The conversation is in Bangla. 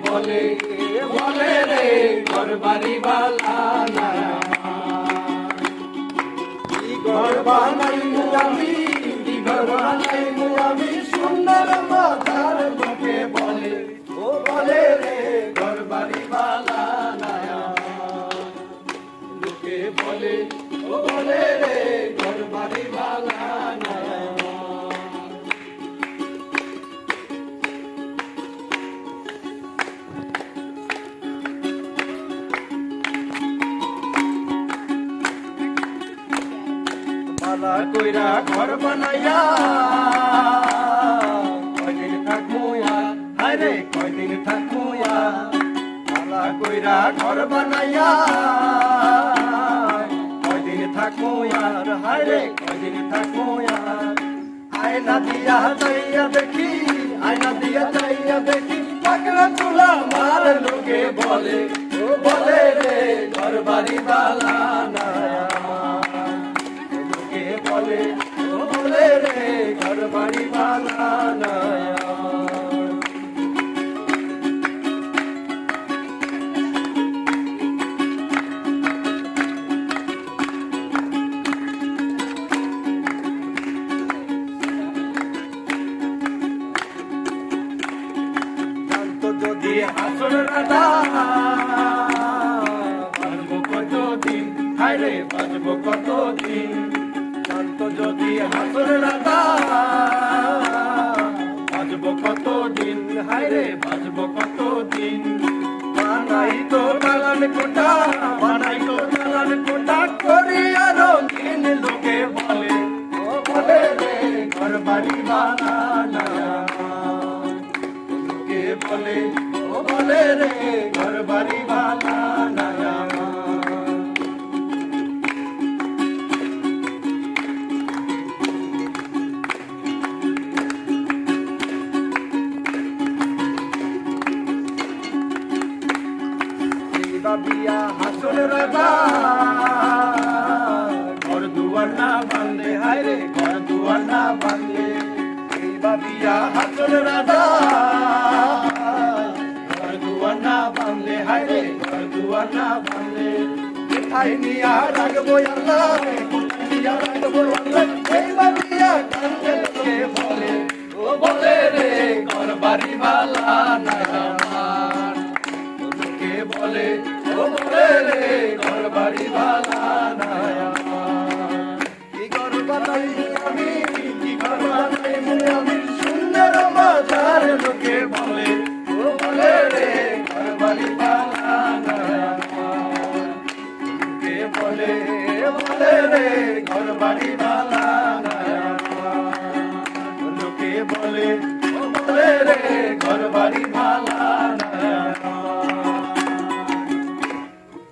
বলে বলে রে ঘর বাড়ি বালা না ঘর বানাইমু আমি ঘর বানাইমু আমি সুন্দর মাথার লোকে বলে ও বলে রে ঘর বাড়ি বালা না লোকে বলে ও বলে রে ঘর বাড়ি বালা না মালা কইরা ঘর বানাইয়া কয়দিন থাকবো হায়রে কয়দিন থাকবো মালা কইরা ঘর বানাইয়া কয়দিন থাকবো হায়রে কয়দিন থাকবো আয়না দিয়া যাইয়া দেখি আয়না দিয়া যাইয়া দেখি পাকড়া চুলা মার লোকে বলে ও বলে রে ঘর বাড়ি বালা না বলে ও বলে রে ঘর বাড়ি বালা না জানতো যদি আসল রাধা বাঁচবো কতদিন হায়রে বাঁচবো কতদিন তো যদি হাসর রাধা বাঁচবো কতদিন হায়রে বাঁচবো কতদিন বানাই তো দালান কোটা বানাই তো দালান কোটা করি আরো দিন লোকে বলে ও বলে রে ঘর বাড়ি বানানা লোকে বলে ও বলে রে ঘর বাড়ি বানানা বিয়া হাসল রাধা ঘর দুয়ার না বাঁধলে হায়রে ঘর দুয়ার না বাঁধলে বিয়া হাসল রাধা ঘর দুয়ার না বাঁধলে হায়রে ঘর দুয়ার না বাঁধলে কোথায় নিয়া রাখবো আল্লাহ কোথায় নিয়া রাখবো আল্লাহ বিয়া কান্দে লোকে বলে ও বলে রে ঘর বাড়ি বালা না লোকে বলে ও বলে রে ঘর বাড়ি বালা না কি ঘর বানাই আমি কি ঘর বানাই আমি সুন্দর মাথার লোকে বলে ও বলে রে ঘর বাড়ি বালা না লোকে বলে বলে রে ঘর বাড়ি বালা না লোকে বলে ও বলে রে